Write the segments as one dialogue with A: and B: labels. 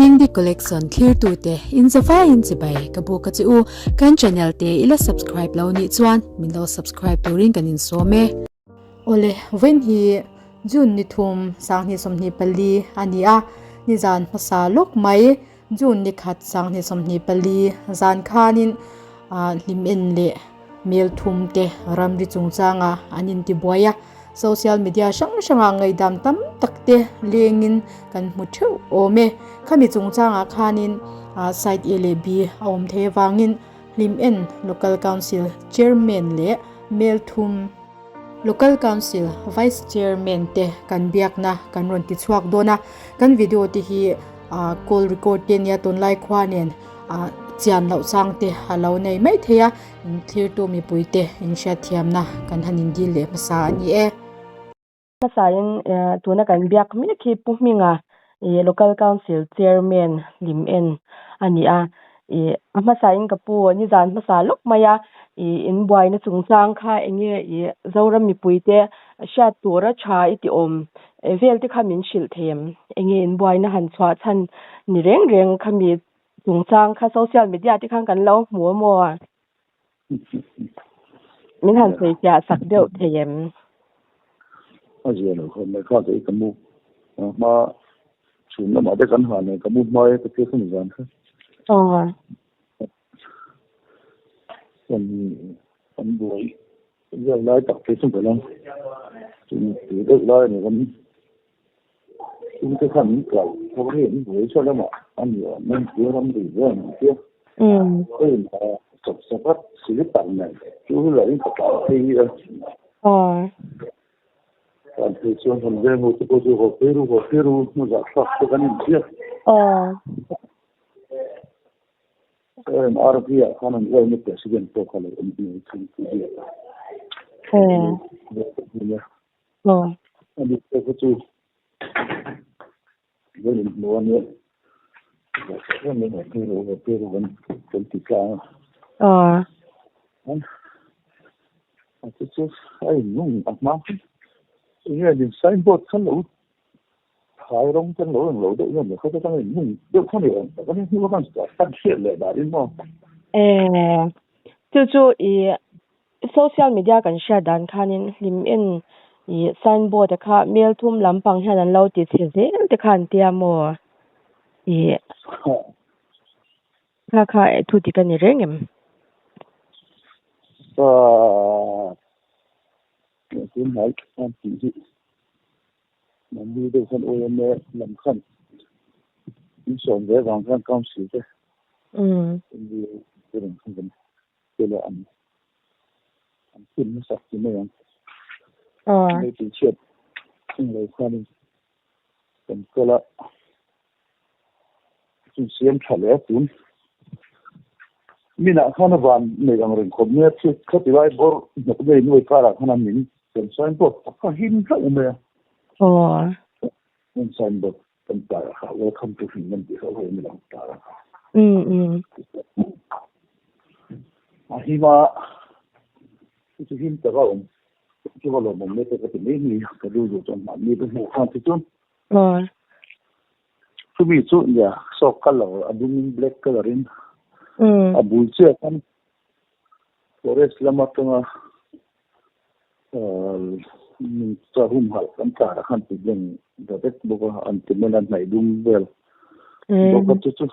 A: ding di collection clear tu te in zafa in zibai kabu ka chu kan channel te ila subscribe lo ni chuan min lo subscribe to ring kan in so me ole when hi jun ni thum sang ni som ni pali ania ni zan phasa lok mai jun ni khat sang ni som ni pali zan khanin lim en le mel thum te ram ri chung changa anin ti boya social media shanga ngai dam tam takte lengin kan muthu ome khami chungchanga khanin site LAB aum the wangin lim en local council chairman le mel thum local council vice chairman te kan biakna kan ron ti chuak dona kan video ti hi call record te nia ton lai khwanen chian lo sang te halo nei mai theya clear to mi puite in sha thiamna kan hanin di le masa ani e
B: masayin tuna kan biak mi ki puminga local council chairman lim en ani a masayin kapu ni zan masa lok maya in boy na chungchang kha enge zoram mi puite sha tora cha iti om vel ti khamin shil them enge in boy na han chwa chan ni reng reng khami chungchang kha social media ti khang kan lo mo min han sei ja sak deu them
C: giờ nó không phải có cái mũ mà chúng nó mà để căn hoàn này cái mũ mới cái kia không dám hết. Còn buổi giờ lại tập cái xong rồi lắm. Chúng tự tự lại này còn chúng cái khăn cầu không có hiện buổi cho nó mà ăn nhiều nên kia lắm thì giờ nó kia. Cái là sập sập xử lý tận này chú lấy tất cả cái rồi. Atención con vemos que pues roteiro nos afasta da energia. Arabia kanan way mit president to kala umbi dia. Ani ko tu. Jadi nuannya. Kan ni roteiro kan tika. Itu ai nung akma. Nghe nhìn sai bột khăn lũ thái rong chân lỗ đội nhân không có tăng hình mùng được không hiểu có những cái con phát hiện lại đã đến mò
B: chu social media kan share dan khanin lim en signboard kha mail thum lampang hanan lo ti che te khan tia mo kha thu ti kan rengem
C: tiếng nói an chỉ dị mà đi được con ôi em làm khẩn những sổn vé vàng khăn cao xí thế đi cái đường không cần cái là ăn xin nó sạch thì mới ăn mấy tỷ chuyện không lấy khoa đi cần cơ là chúng xem trả lẽ tốn mình đã khăn van mấy cái người không nhớ chứ không phải bỏ một cái nuôi cá là khăn mìnhเป็นไซน์บอร์ดก็หินก็อุ้มเลยเป็นไซน์บอร์ดเป็นตาค่ะว่าคำพูดหินมันที่เขาเห็นไม่ลงตาค่ะหิมะที่หินแต่ก็ที่ว่าเราไม่ได้เป็นไม่มีก็ดูอยู่จนมันมีเป็นหัวข้างที่จุนคือมีจุนเนี่ยสอกกันเราอดูมินเบล็กกันเลยบุลเชียกันโอเรสลามาตัวsa humhal kan tara kan tigeng dapat buka antimenan na idumbel buka tutu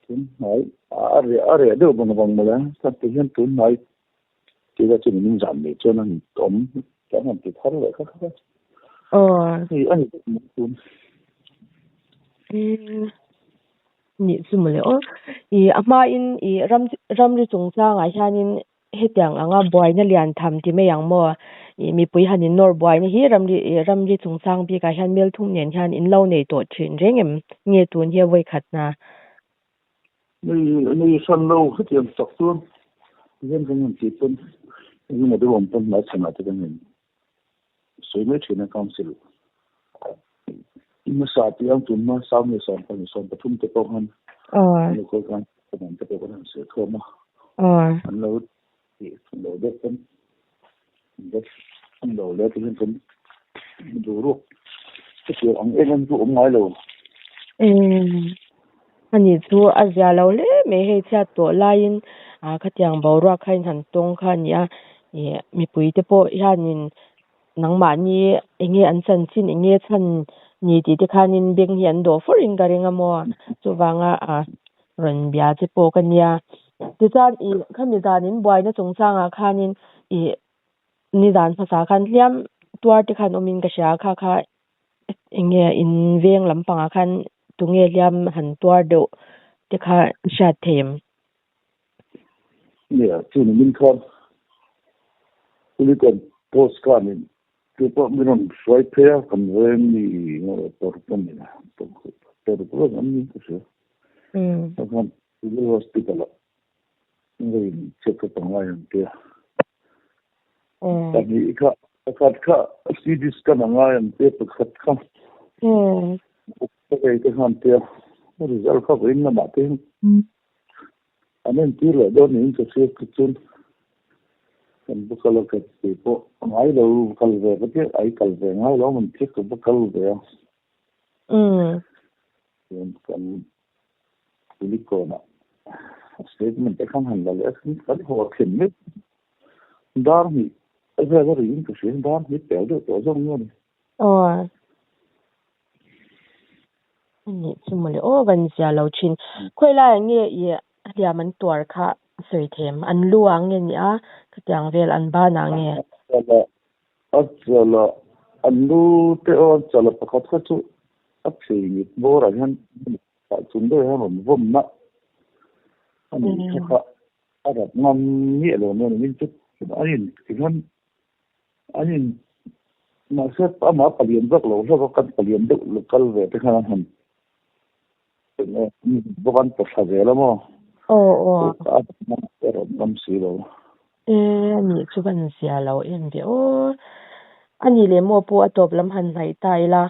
C: tun mai are do bang mala sa tigen tun mai tiga chini ning jam ni chona tom kan han ti thar le ka ni ani tun
B: ni sumule ama in ram ri chungcha ngai hanin hetiang anga boy na lian tham ti me yang mo mi pui hanin nor boy ni hi ramri chungchang bi ka han mel thum nen han in lo nei to thin rengem nge tun he voi khatna
C: ni san lo hetiang tok tun yen kan ti tun ni mo de bom pon ma chama te kan soi me thina council in sa ti ang tun ma sa me son pathum te ko han ni ko kan te ko han se thoma an lo lo de kan lo le ti kan du ru cái chuyện ông em du ông nói rồi
B: อันนี้ตัวอาเซียเราเลยไม่ให้เทียตัวลายขัดยังบ่รักให้หันตรงค่ะเนี่ยมีปุ๋ยเตโปยานินหนังหมานี่เองอันสันสินเองฉันนี่ที่ที่คันินเบียงเหียนโดฟริงการิงามอจุวางรันเบียเตโปกันเนี่ยที่จานข้ามีจานินบ่อยนะจงสร้างคันินนิดานภาษาคันเลียมตัวที่คันอมินกะชาค่ะเองอินเวียงลำปังคันตุงเลียมหันตัวโดที่ค่ะชาเทม
C: เนี่ยที่นี่มันคนคุณก็โพสต์กันคือพอมีน้องสวยเพียกันเรื่องนี้ตัวคนนี้นะตัวคนนี้ก็ใช่แล้วก็ที่ฮอสพิทอลนี่เช็คตัวงานเดียวแต่นี่ก็ซีดีสกันงานเดียวก็ขัดขันก็ไปที่งานเดียวไม่รู้จะเข้าไปยังไงบ้างอันนั้นที่เราโดนนี่ก็เสียจุดkan bukal ka tipo ngai lo kalve ke ai kalve ngai lo man thik ko bukal ve kan kuliko na statement te kan han la kan ho khin mit dar ni ave ga rin ko shin dar ni pe do to jong ni
B: นี่สมมุติวันเสียเราชินค่อยล่ะเงี้ยเดี๋ยวมันตัวค่ะสวยเทมอันลวงเนี่ยก็จังเวลอันบ้านเนี่ย
C: ละอันดูเตอจะละประคับก็จุอับสีนิดโบราณฮันจุนด้วยฮะมันว่มนะอันนี้ค่ะอะไรมันเนี่ยเลยเนี่ยมันจุดอันนี้ที่มาเสพมาเปลี่ยนบักเราแล้วก็กันเปลี่ยนดุลูกกัลเวทขนาดนั้นบุกันตัวสาวแล้วมั้งมันสีเรา
B: อันนี้คือวันเสียเราเดียวอันนี้เลยมัวปูอัตบลำหันไหลตายละ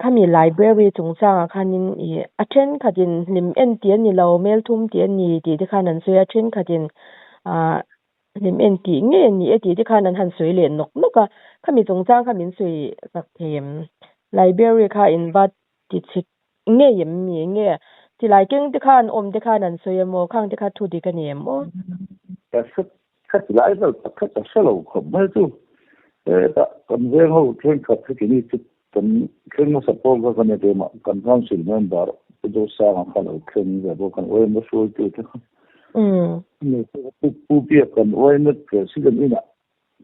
B: ข้ามีไลบรารีจงสร้างค่ะนินอัเทนค่ะจินลิมเอ็นเตียนนี่เราเมลทุ่มเตียนนี่ที่ค่ะนั้นสวยอัเทนค่ะจินลิมเอ็นตีเงี้ยนี่ที่ค่ะนั้นหันสวยเหรียญนกก็ข้ามีจงสร้างข้ามีสวยสักเทมไลบรารีค่ะอินวัดติดเงี้ยยังมีเงี้ยที่ไลกิ้งที่ค่ะที่ค่ะนั้นสวยโมข้างที่ค่ะทุดีกันเนี่ยโม
C: แต่สักหลายเราก็จะเชื่อเราผมไม่รู้แต่คนเรื่องเขาเรื่องขัดที่นี่จุดกันเครื่องมือสปอร์ตกันเนี่ยเดี๋ยวมากันทำสิ่งนั้นบาร์ดูสร้างกันเอาเครื่องแบบว่ากันโอ้ยมาช่วยตัวที่นี่ผู้เปียกันโอ้ยนึกเกิดสิ่งนี้นะ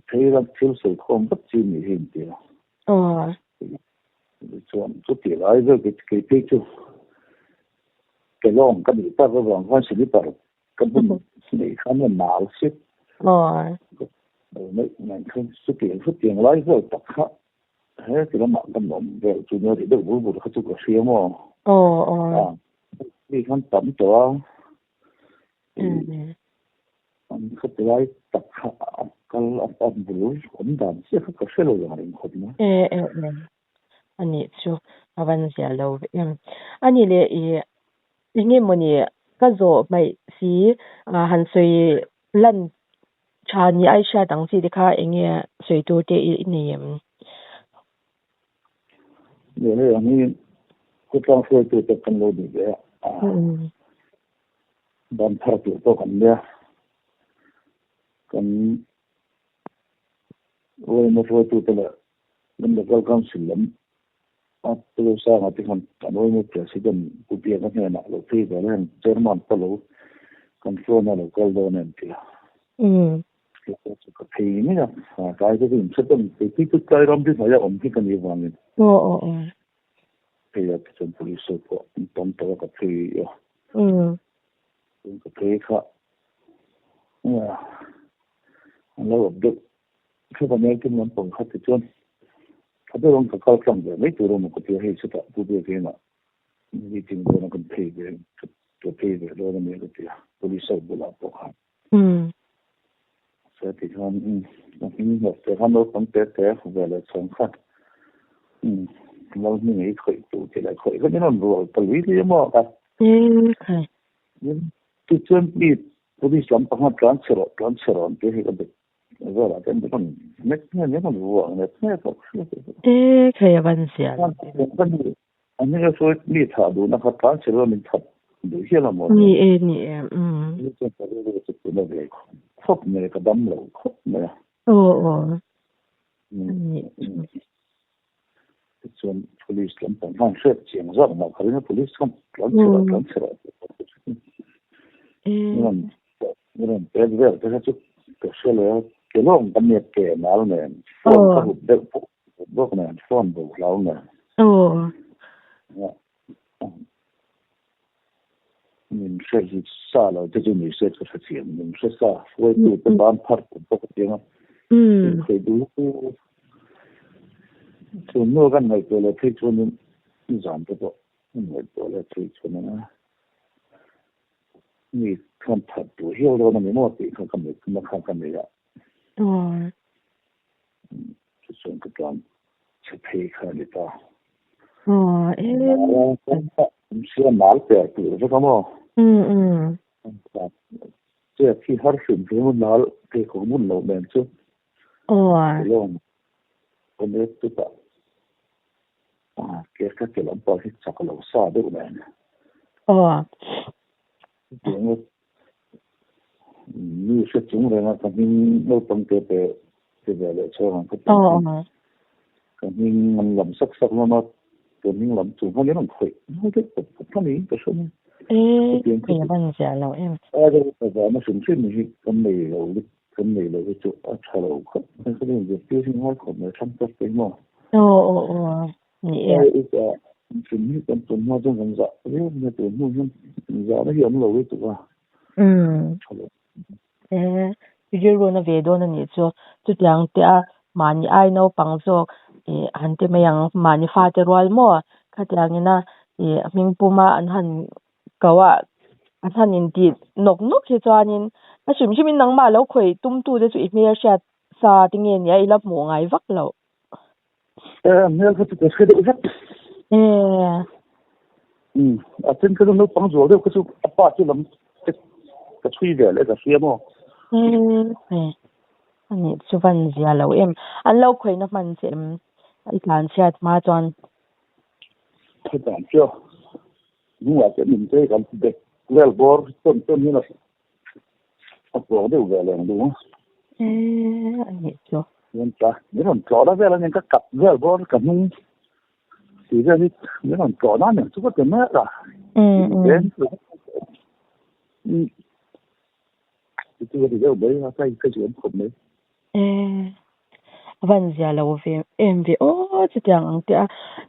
C: เที่ยวเที่ยวสุดคงปัจจุบันเห็นเดียวส่วนจุดที่หลายเรื่องที่เกี่ยวกับแกลองกันอยู่แต่ระหว่างวันสิ่งนี้ต่อกันเป็นในขั้นมันหนาวสินั่นคือสุดที่หลายเรื่องตักขะเฮ้ยที่เราหมักกันหนมเดี๋ยวจุดนี้เดี๋ยวบุบเขาจุกเสียมั้งนี่ขั้นต่ำตัวมันเขาจะไล่ตักขะกันอันบุรุษคนด่านเสียเขาก็เสียเราอย่างไรคนนะ
B: อันนี้ชัววันเสียเราอันนี้เลยอย่างงี้มันเนี่ยก็จะไม่สีหันสวยลั่นชานี่ไอชาต่างสิที่ค่ะอย่างเงี้ยสวยตัวเดียวเนี่ย
C: อย่างนี้ก็ต้องช่วยตัวจัดการโลดีเลยดันพาตัวตัวกันเนี่ยกันโอ้ยมาช่วยตัวละมันจะเข้ากันสิลมตัวสร้างที่คนกันโอ้ยมาเปลี่ยนสิ่งกูเปลี่ยนกันเนี่ยนะเราที่กันเนี่ยเจอมันตลอดกันช่วยมาเราก็โดนเนี่ยที่ก็ที่นี่นะกายก็ถึงสุดต้องที่ทุกกายรำที่ไหนจะอมที่กันอยู่วันนี้ที่จะเป็นผู้สูบก็ต้องตัวกับที่กับที่ค่ะแล้วแบบดูคือวันนี้ที่มันผมขัดติดจนถ้าได้ลงกับเขาฟังเดี๋ยวไม่ตัวมันก็จะให้สุดอะผู้เดียวกันอ่ะนี่จริงๆเราคนที่เดียวตัวที่เดียวเราไม่ก็จะผู้สูบบุหรี่พวกเขาเสร็จที่ทำนี่แบบแต่ทำเราต้องเตะเวลาสองขั้นเราไม่ให้คุยตัวที่ไหนคุยก็ไม่ต้องรู้ตัววิธีมั่วกันที่จนปีผู้ที่สำคัญการเชื่อที่ให้กันเด็กว่าอะไรกันเป็นไม่ต้องรู้ว่าเนี่ยไม่ต้อง
B: เคยวันเสีย
C: อันนี้ก็ช่วยมีถาดูนะครับการเชื่อมันทับดูเฮียละหมด
B: นี่
C: นี่จะไปเรื่อยๆจะเป็นอะไรครบเนี่ยก็ดำเหลวครบเนี่ย
B: โอ้
C: ส่วน police ลำปางห้างเชื่อเสียงร้องมาเขาเรียก police เขาหลังเชื่อนี่มันเป็นเรื่องที่เขาจะเชื่อเลยเกี่ยวกับการเมืองเกี่ยวกับอะไรเนี่ยฟ้อนเขาเด็กพวกเนี่ยฟ้อนบุกเราเนี่ย你们说是啥了？这就没说这事情。你们说啥？我都在办法不个地方。可以都就我跟那个来推出的，你讲不到，那个来推出的呢？你看他多晓得那没毛病，看看没，怎么看看没呀？就算个装，去配看的吧。是哪个表弟？这个么？这ที่har funnet mal det kommer nå men så lång och det typ det ska till en på hit så kallar så det men det nu så chung det att min nå på det det så han på kan min man làm sắc sắc nóตัวนี้ลำสูงเขาเรียกว่าขุยเขาเรียกว่าท่านี้ก็ช่วย
B: เป็นยังไงจ๊ะเรา
C: แต่มาสูงขึ้นนี่ก็ไม่เราจะชะลอครับนั่นก็เรื่องเกี่ยวกับหัวของเราทำตัวเป็นมั้ง
B: นี่
C: อีกสิ่งที่เป็นตัวหัวจงกันจะเรื่องในตัวหัวมันจะไม่ยอมเราเลยตัวชะลอ
B: อยู่รู้นะเวโดนั่นนี่จุดอย่างที่มันไอ้เราปังโจอันที่ไม่ยังมันฟาเตอร์วอลมั่วก็อย่างนี้นะมิงปูมาอันหันก็ว่าอันหันยินดีนกที่จวนยินถ้าชิมมินนังมาแล้วคุยตุ้มตู้จะจุดเมียเสียซาติเงี้ยเนี่ยอีลับหมูไงวักเรา
C: เมื่อเขาจะเกิดอุบัติอาจารย์ก็ต้องปังโจเดี๋ยวเขาจะป้าจะลำจะช่วยเดี๋ยวเลยจะเสียมั้ง
B: อันนี้สุวรรณเสียเราอันเราคุยนักมันเสียอีกหลานเชียดมาจอน
C: ที่ต่างเชียวนี่ว่าจะมีเจ้ากันเด็กเวลบอร์ต้นนี่นะบอกได้เวลาดู
B: อันนี้จ้ะ
C: นี่มันจอดแล้วเวลาเนี่ยก็กลับเวลบอร์กับมึงสีเรื่องนี้มันจอดนั่นเนี่ยทุกคนจะแม่ละตัวที่เราไม่ว่าใครชวนผมเลย
B: วันเสียเราโอ้จะอย่างที่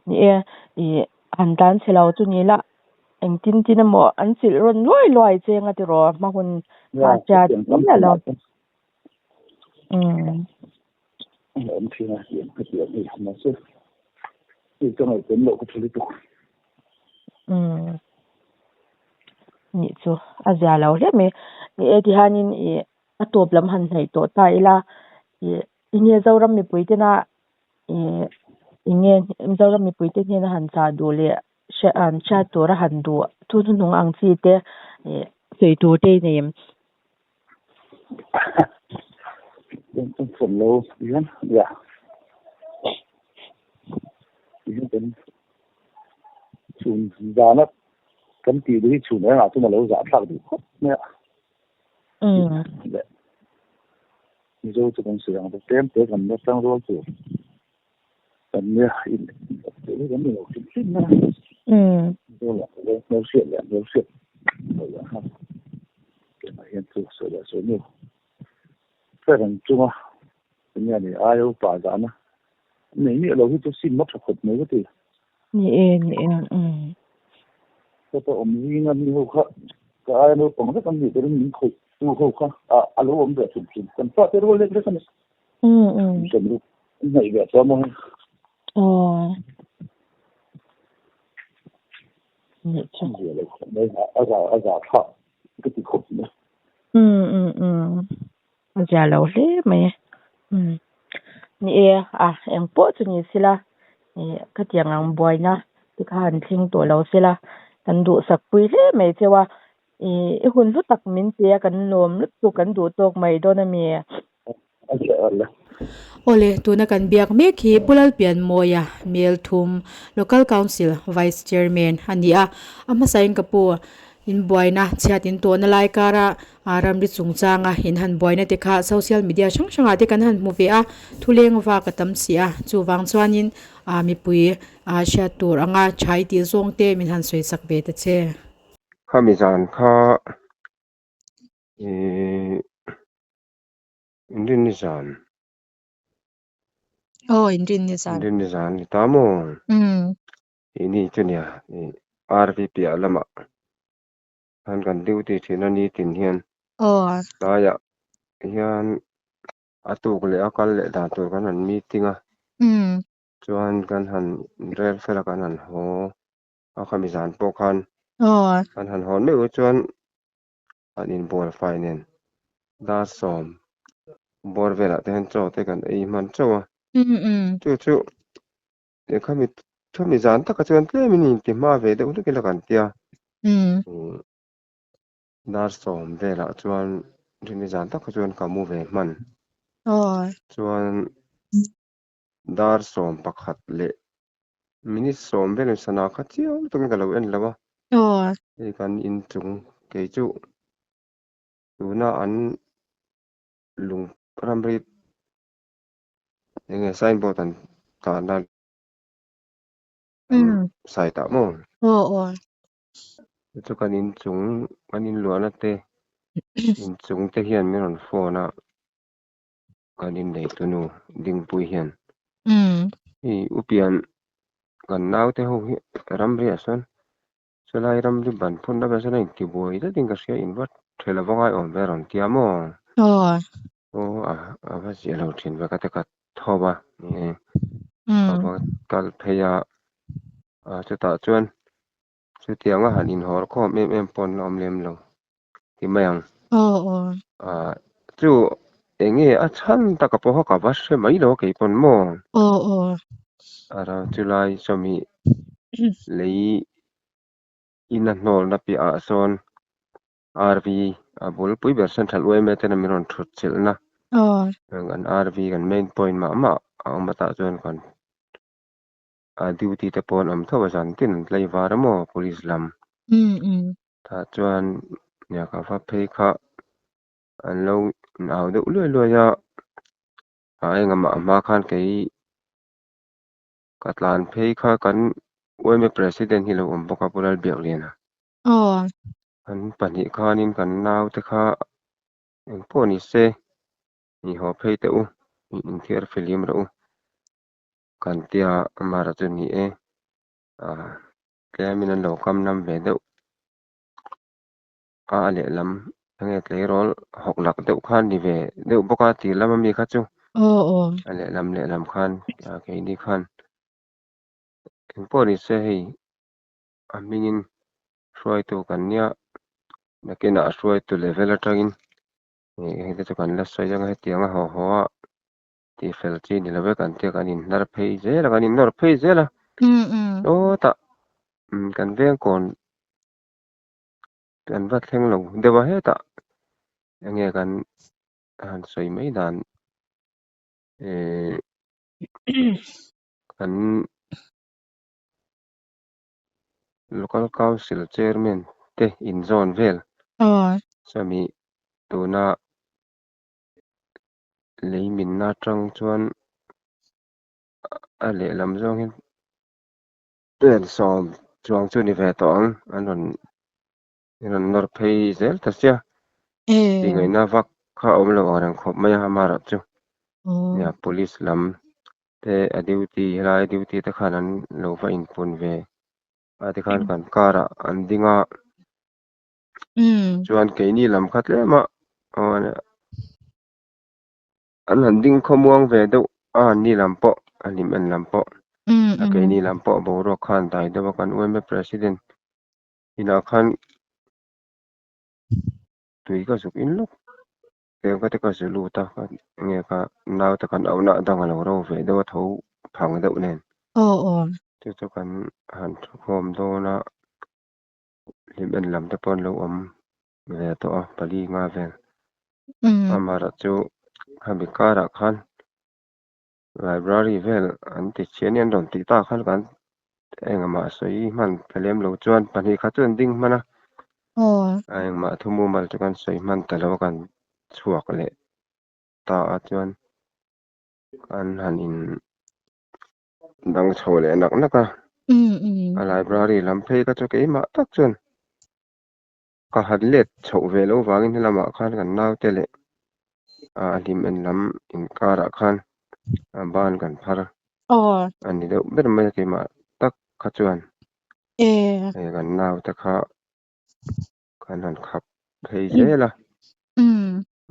B: นี่อันดันเชลาจุนี้ละจริงๆนะหมออันสิรอนลอยเจงอ่ะที่รอมาคนอาจารย์นี่เรา
C: ผมที่นะเสียงนี่มาซื้อที่จังหวัดเป็นโลกทุลิตุ
B: นี่จ้ะอาจารย์เราเรียกมั้ยนี่ที่ฮันนี่ตัวบลำหันให้ตัวตายละเนี่ยเจ้าเราไม่ปุยเตนะเนี่ยเจ้าเราไม่ปุยเตเนี่ยนะหันซาดูเลยชาตัวละหันดูทุนน้องอังซีเตสวยตัวเตเนี่ย
C: ต้องฝนโลยังเป็นชุนจานะกันตีด้วยชุนเนี่ยนะทุกมาโลจาพลักดูเนี่ย你就这种这样的点别人的生活做人家这个人没有信心呢多了有血好了哈给那些做说的说没有这种做啊人家的哎呦发展呢每年老是都心没出口没个对
B: 你
C: 这个我们应该没有看个哎呦帮着他们这个人口ดูเขาค่ะอารมณ์แบบสุ่มๆกันเพราะแต่รู้เล็กๆกันสมรู้ในแบบสมอง
B: นี่ใช่
C: เลยไม่อาจารย์ค่ะก็ติดคุกนะ
B: อาจารย์เราเลยไหมนี่ยังปวดนี่สิละนี่ก็ยังอังบ่อยนะที่ข้าหันทิ้งตัวเราสิละกันดูสักปุยเลยไหมเจ้าว่าหุ่นรู้ตักมินเสียกันรวมรู้ตุกันดูตกไม่โดนมี
A: ole tuna kan biak mek hi pulal pian moya mel thum local council vice chairman ania ama sain kapu in boina chatin to na lai kara aram ri chungchanga in han boina te kha social media shanga te kan han movie a thuleng wa katam sia chuwang chuanin mi pui sha tur anga chai ti zong te min han soi sak be ta che
D: Khamizan kha Indonesian
A: Indonesian
D: tamo
A: mm
D: ini chunia ni RVP alama kan duty thina ni tin hian
A: oh
D: daya hian atuk le akal le da tur kan an meetinga
A: mm
D: chuan kan han rel fela kan han ho Khamizan pokhan
A: oh
D: kan han hon me chuan an in bol fainen da som bor vela te han chaw te kan ei man chawa chu e Khamizan taka chuan tle mini ti ma ve de ulu kila kan tia
A: mm
D: dar som vela chuan Khamizan taka chuan kamu ve man
A: oh
D: chuan dar som pakhat le mini som vel sana kha chiang tung galo en lawa
A: oh
D: e kan in chung ke chu tuna an lung ramri enge signboard an ta na sai ta mo
A: oh
D: chu kan in chung kan in luana te in chung te hian min on phone a kan in nei tunu ding pui hian i upian kan nau te ho hi ramri asan selai ramri ban phun na besa nei ti boi da ding ka sia in wat thela wangai on veron tiamo
A: oh
D: o a va sia lo thin va ka te ka thoba ni ka ba kal pheya chu ta chuan chu tianga han in hor khom em pon lom lem lo ti mayang
A: oh
D: chu enge a chan ta ka po ka va se mai lo ke pon mo
A: oh
D: ara chulai chomi lei ina hnol na pi a son RV abul pui ber central way me ten miron thut chil na
A: oh
D: an RV kan main point ma ang mata chuan kan duty te pon am thawa san tin tlei var mo police lam tha chuan nya ka fa phei kha an lo naw de uloi ya a enga ma khan ke katlan phei kha kan OM president hi lo om boka pulal biak lian
A: oh
D: kan pani khanin kan naw te kha en poni se ni ho phei te u in thiar film ro kan tia amara chu ni e keminan lo kam nam ve deuh le lam ange tlei rol hok lak deuh khan ni ve deuh boka ti lam mi kha chu
A: oh
D: le lam khan ke ni khan en poni se hei aminin hruai tu kan nia nakena hruai tu level atangin he te chu kan la sai jang he tianga ho a ti fel chi ni lawe kan te kan in nar phei zela kan in nor phei zela o ta kan veng kon kan va thleng lo dewa he ta ange kan han soi mai dan kan local council chairman te in zone vel
A: oh
D: sami tuna leimin na tang chuan a le lam zong hin ten som chuang chu ni ve tawng anon nor phei zel ta sia ti ngai na vak kha om lo rang khop mai ha mara chu ya police lam te a duty te khan an lo va in pun ve ti khan kan kara an dinga chuan ke ni lam khat le ma an han ding khomuang ve deuh ni lam po anim en lam po ke ni lam po bo ro khan dai de kan OM president ina khan tui ka suk in luk te ka te ka zulu ta nge ka naw ta kan auna dang lo ro ve de tho phang deuh nen
A: oh
D: chu kan han khom do na lim en lam te pon lo om ve to pali nga ve amara chu habikara khan library vel an ti chian yan don ti ta khan kan engama soi man phelem lo chuan pahnih kha chuan ding hmana engama thumu mal chu kan soi man talo kan chhuak le ta a chuan kan hanin dang chho le nak naka a library lam phei ka chu ke ma tak chuan ka hat let chho ve lo wangin lama khan kan nau te le a lim en lam in kara khan ban kan phar ani deuh ber mai ke ma tak kha chuan kan nau ta kha kan han khap phei zela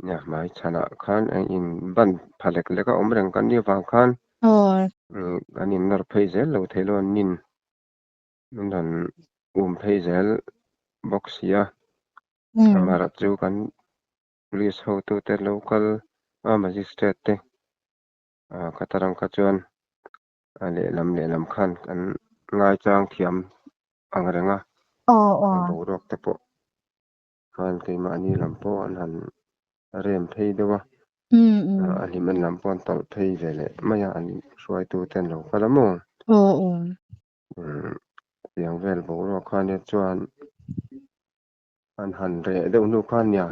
D: nya mai chana khan in ban phalek le ka om reng kan ni wang khan an in nar phei zel lo thelo nin nan phei zel boxia amara chu kan police ho tu te local magistrate te katarang ka chuan le lam khan kan ngai chang thiam angrenga borok te po kan ke ma ni lam po an han rem phei dewa aliman lam pon tol phei vele maya an suai tu ten lo kalamo yang vel borok khan ne chuan an han re deuh nu khan nya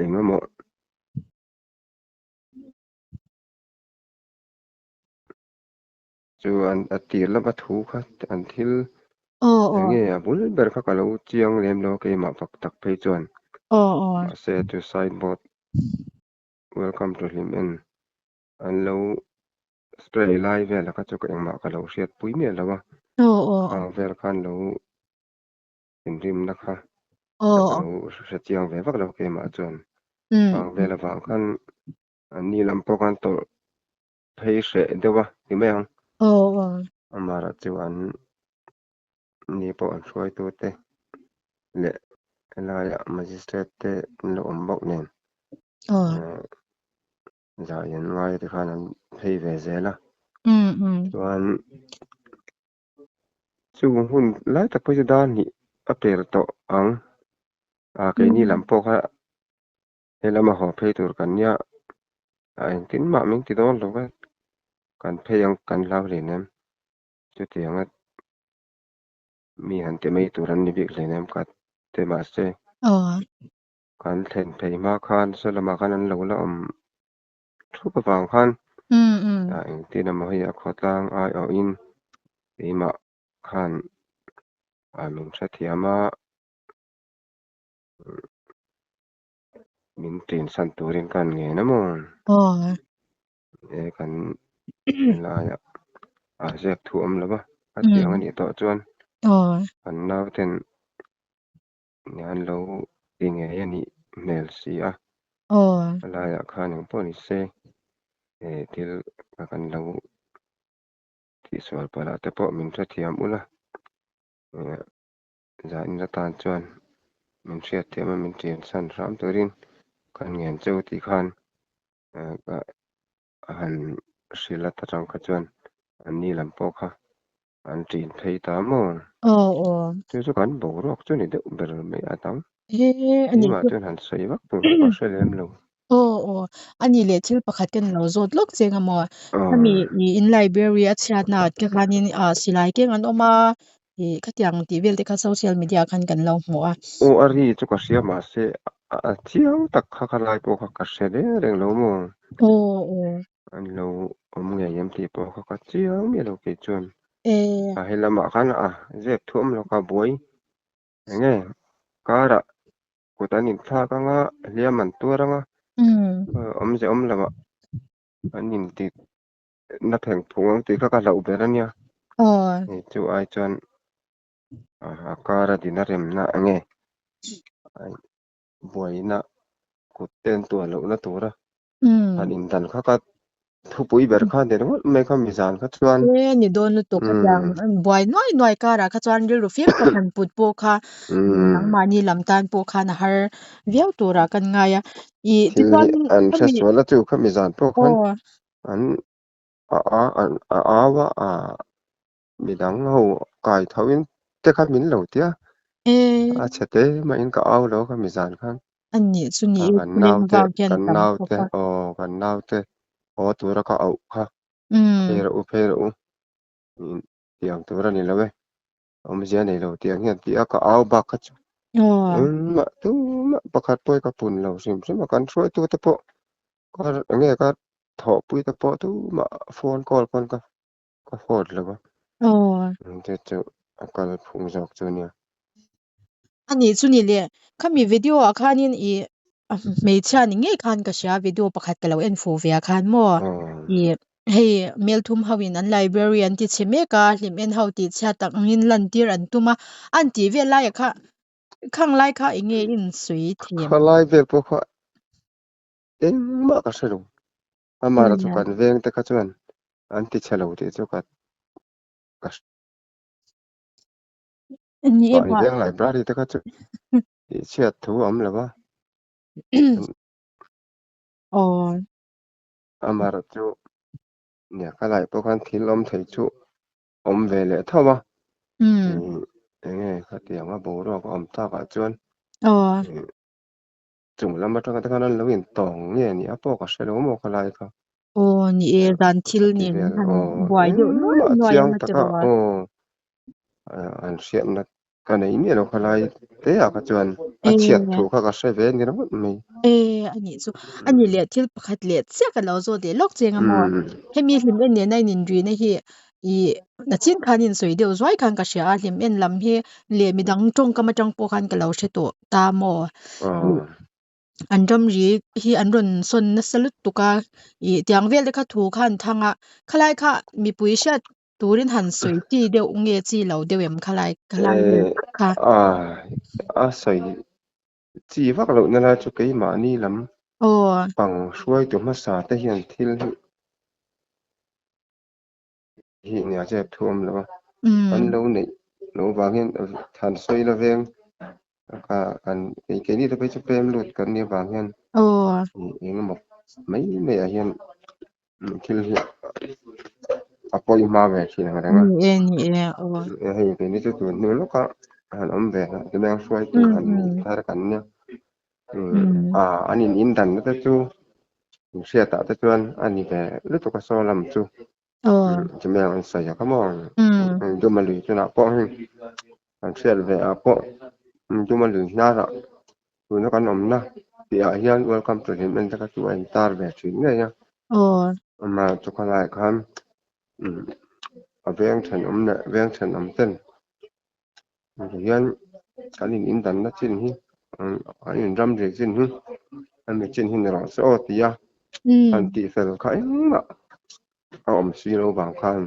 D: engemaw chu an a tir lama thu kha an thil enge a bul ber kha kalo chiang lem lo ke ma pak tak phei chuan ma se tu signboard welcome to him in an lo spray lai vel ka chu ka engma ka lo hriat pui me lawa ang vel khan lo in rim na kha ka lo hriat chiang ve vak lo ke ma chuan ang vel awang khan an ni lam pawh kan tawlh phei hre dewa ti mai ang amara chu an ni pawh an hruai tu te le helaiah magistrate te an lo awm bawk nen zah yan ngai ti khan an phei ve zela chuan chu hun lai tak pawh chu dan hnih a per tawh ang ke ni lam pawh kha helama haw phei tur kan nia en tin ma ming ti dawn lo ka kan phei ang kan hlau hlenem chu tianga mi han te mai tur an ni bik hlenem ka te ma se kan thlen phei ma khan salama khan an lo la awm thu ka wang khan en tin a ma hi a khawtlang ai au in ima khan a min tha thiama min tin san turin kan nge na mo kan helaiah a zek thu am lawa a tiang ani to chuan kan nau ten ngan lo ti nge ani mel si a helaiah khan eng pawh ni se til kan lo ti sual pala te pawh min tha thiam ula za in la tan chuan min hriat thiam a min tin san hram turin kan ngen cheu ti khan ka han hrila tatang kha chuan an ni lam pawh kha an tin phei ta mo chu chu kan borok chu ni deuh ber mai a tam
A: ani
D: ma chuan han sei vak tu ka hre lem lo
A: ani le thil pakhat kan lo zawt lok chenga maw ami in library a chhiat na ke khanin silai keng an oma khatiang ti vel te kha social media khan kan lo hmu a
D: o ari chu ka hria ma se a chiang tak kha kha lai pawh kha ka hre le reng lo mo an lo om nge yam ti pawh kha ka chiang mi lo ke chuan a helama khan zek thuam lo ka buai nge kara kutanin thla ka nga hliam an tuaranga om ze om lawa anin ti na pheng phung ti kha ka hlau ber ania chu ai chuan kara din a rem na nge buai na kuten tu lo na tura an in dan kha ka thu pui ber kha de ngol me kha mi zan kha chuan
A: ni don lu to khatiang boy noi kara kha chuan ril ru fiam ka han put po kha nang mani lam tan po kha na har viau tura kan nga ya I ti chuan
D: an thra swala chu kha mi zan pawh khan an awa midang ho kai thawin te kha min lo tia chete ma in ka aw lo kha mi zan khan
A: anh nhỉ chu nhỉ
D: kan
A: lên
D: nau te
A: vào kian
D: kan
A: tam
D: nau
A: po
D: te
A: ka
D: kan nau te o tura ka au kha phê ru tiang tura ni lawe om zia nei lo tiang hian ti aka au ba kha chu
A: oh
D: ma tu ma pakhat poi ka pun lo sim sim kan throi tu te po ka nge ka tho pui te po tu ma phone call kon ka phone lo ba
A: oh
D: te chu akal phung jok chu nia
A: anh nhỉ chu nhỉ le khami video a khan in i mei cha ni nge khan ka sha video pakhat ka lo en fu ve khan mo i hei mel thum hawin an librarian ti cheme ka hlim en hau ti cha tak ngin lan tir an tuma an ti ve lai kha khang lai kha inge in sui thiam
D: khalai ve po kha eng ma ka selu amara chu kan veng te kha chuan an ti chalo te chu ka
A: ni e
D: pa ni
A: ba
D: veng library te kha chu ti chiat thu am la ba
A: oh
D: amara chu nia ka lai po kan thil om thei chu om ve le thawa nge kha tiang a bo ro ko om ta ka chuan
A: oh
D: chung lam atang ta kan lo in tong nge ni a po ka selo mo ka lai kha
A: oh ni e dan thil
D: ti
A: ni
D: vel
A: han
D: o
A: buai
D: eng
A: deuh noi
D: ma
A: noi
D: chiang
A: anga
D: ta
A: te
D: ka
A: bawa
D: o an siam na ka nei ni lo ka lai te a ka chuan a chiat thu kha ka se ve ni ro mai
A: ani chu ani le thil pakhat le che ka lo zo de lok chenga mo hemi hlim en ne nai nin ri na hi i na chin khan in soi deuh zoi khan ka sha a hlim en lam hi le midang tong ka ma tang po khan ka lo she to ta mo an ram ri hi an ron son na salut tuka i tiang vel de kha thu khan thanga khalai kha mi pui sha turin han soi ti deuh nge chi lo deuh em khalai ve kha
D: a sai chi vak lo na la chu kei ma ni lam
A: oh
D: pang hruai tu ma sa te hian thil hi nia che thuam lo an lo nei lo wangin than soi la veng ka kan ke ni te pe chu pem lut kan ni wang hian
A: oh
D: eng mo mai me a hian thil hi a poi ma ve thina nga nga
A: ni e oh
D: hei ke ni chu tu nu lo ka han om ve na ke meng hruai tu han thar kan nia anin in dan na te chu sia ta te chuan ani ve lu tu ka so lam chu
A: oh
D: chu meng an sai ka mo du ma lu chu na po an sel ve a po du ma lu na ra tu na kan om na ti a hian welcome to him en ta ka chu an tar ve thin nge ya
A: oh
D: ma chu ka lai khan a veng than om na veng than om ten hian anin in dan na chin hi anin ram re chin hi an mi chin hi na ra so ti ya an ti fel kha ma a om si lo bang khan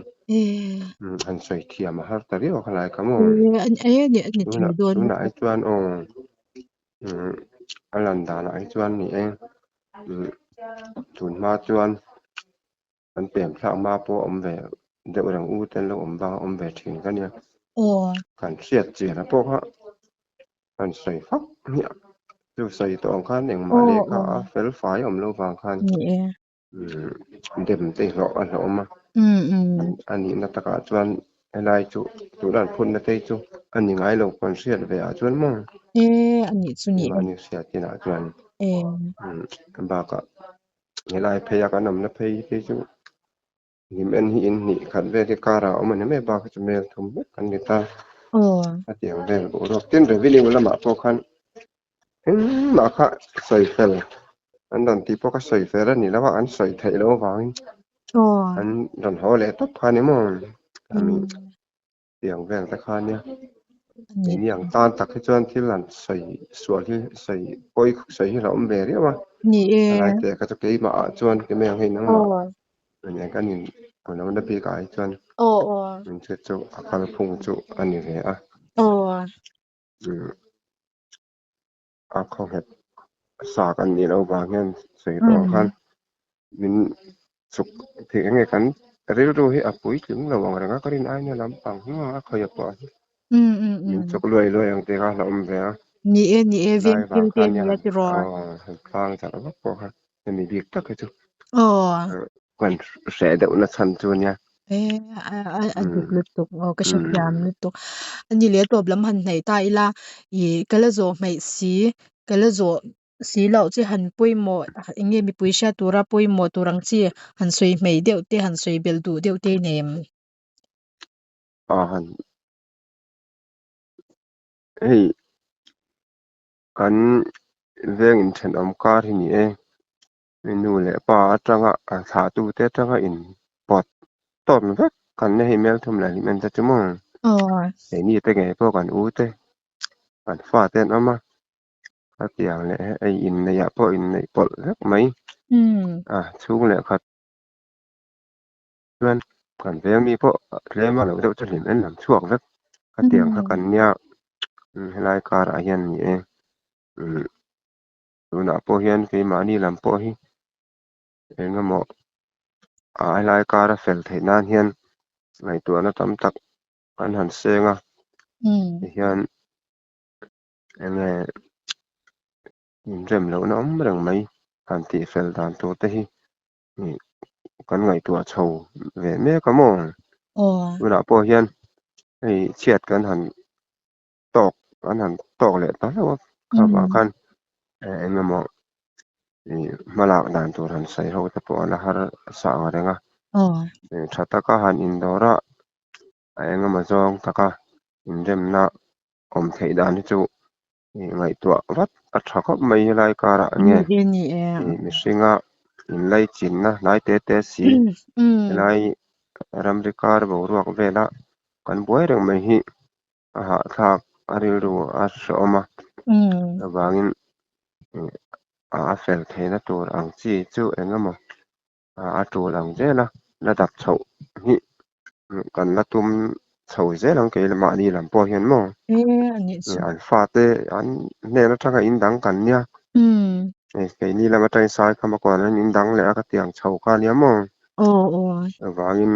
D: an soi thiam a har tari o khalai ka mo
A: ni
D: tuna
A: thei don
D: tuna ai chuan o alan dan ai chuan ni eng tun ma chuan an pem thla ma po om ve deuh rang u ten lo om ba om ve thin ka nia
A: oh
D: kan hriat chian a po kha an soi fak nia chu soi tawng khan eng ma le ka a fel fai om lo bang khan
A: ni e
D: dem te hlo a hlo ma ani na taka chuan helai chu turan phun na te chu ani ngai lo kon hriat ve a chuan mo
A: ani chu ni
D: ma ni sia tin a chuan
A: e
D: ba ka helai pheya ka nam na phei te chu nim en hi in ni khat ve ke kara o man me ba ka chu mel thum kan ni ta
A: oh
D: a tiang vel bo ro tin re vili wala ma po khan ma kha soi fel an dan ti po ka soi fel ani lawa an soi thei lo wangin
A: oh
D: an dan ho le top khani mo ami tiang vel ta khania
A: ni
D: ni ang tan tak hi chuan thil an sei sual hi sei poi sei hi rom ve riawa
A: ni e
D: alai te ka chu ke ma chuan ke meng hei nang ma
A: oh
D: ani kan in kono na pi kai chuan
A: oh
D: min che chu akal phung chu ani ve a
A: oh
D: a kho het sa kan ni lo ba ngen sei to khan min suk thi nge kan ril ru hi apui chung lo wang ranga karin ai na lam pang ha khoya pa min chuk loi loi ang te ka hlom ve a
A: ni e veng
D: lai
A: til
D: wang
A: te
D: khan
A: ni
D: ya
A: a ti ro
D: phang cha lo ko khan ni dik tak chu
A: oh
D: quan sẽ đậu nó thân chu nha
A: a dik lutuk o ka shakyam lutuk ani le to blam han nei ta ila i kala zo mai si kala zo สีเหล่าที่หันปุยโมอิงเงมีปุยชาตัวระปุยโมตัวรังจีหันสวยไม่เดียวเตหันสวยเบลดูเดียวเตเนม
D: หันเฮ้ยกันเรื่องอินเทนอมการที่นี่เองเมนูเลยป้าจังสาตูเตจังอินปอดตอบมันก็กันในเมลทำอะไรมันจะจะมอง
A: อ๋อ
D: ไอ้นี่แต่ไงพวกกันอู้เตกันฟ้าเต้นเอามาก็เตียงเลยไอ้อินในยาพออินในปอดสักไหมช่วงเลยครับเพื่อนกันเรื่องมีพวกเรื่องมาเราจะเห็นอันหลังช่วงสักก็เตียงเขากันเนี่ยรายการอะไรนี่เองดูหน้าพอเห็นคือมานี่ลำพอฮีเองก็หมอรายการเฟลเทนานเห็นในตัวนั้นทำตักอันหันเสียงเห็นเองเริ่มแล้วน้องเรื่องไหมการตีเฟลดานตัวเตะนี่กันไงตัวโชว์เว้แม่ก็มองดูหน้าพอเห็นไอ้เฉียดกันหันตอกอันหันตอกเลยตอนแรกว่าขับมากันเองก็มองมาลากดานตัวหันใส่เขาจะปวดละหาสางอะไรเงี้ยถ้าตะก้าหันอินโดระเองก็มาจองตะก้าอินเดมนะอมเทดานที่จูไงตัววัดอัฐก็ไม่รายการะเนี่ยมิสิงะอินไลจินนะไลเตเตสีไลรัมริกาบรวกเวลากันบ่อยเรื่องไม่ฮีหาทากอาริรูอาสอมาบางอินเฟลเทนะตัวอังจีจูเองก็มาตัวอังเจนะระดับโฉนี่กันละตุ้มโฉเจลังเกลมาดีลำพอเห็นมั้ง
A: อันนี้
D: อันฟาเตอันเนี่ยนะทั้งอินดังกันเนี่ยเกนี่ละมาใจสายคำก่อนนั้นอินดังเลยก็เตียงโฉกันเนี่ยมั้งบางอิน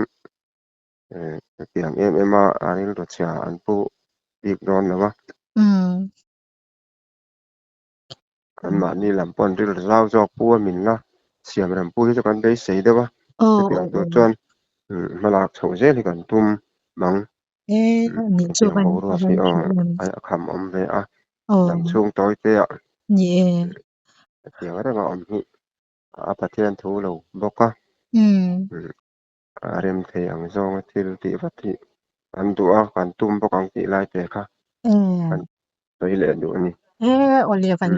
D: เตียงมาอันนี้รถเสียอันปูอีกโดนนะวะอันมานี่ลำปอนที่เราจอกปูมินละเสียมลำปูที่จะกันได้เสียได้วะเตียงตัวจวนมาลากโฉเจที่กันตุ้มมัง
A: นี่
D: เตียงหัวรัวที่ไอ้คำอมเลยลำช่วงต้อยเตะ
A: นี่
D: เตียงอะไรก็อมนี่ประเทศทูเราบอกก็เริ่มเทียงจงที่ที่วัดที่อันตัวกันตุ้มปกังที่ไล่เตะค่ะอันตัวเหลือดูนี่
A: โอเลียฟัน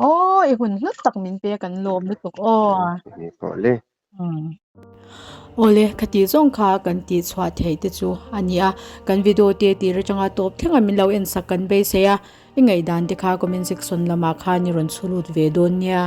A: โอ้ยหุ่นฮึดตักมินเปียกันลมนึกตก
D: นี่ก็เลย
A: โอเลคติจงขากันตีสวาเทยติจูอันนี้กันวิดีโอเตียตีระจังอาตบเท่งมินเราเอ็นสักกันเบเซียยังไงดันที่ขาก็มินสิกซนละมาขานิรอนสุลุดเวโดนเนี่ย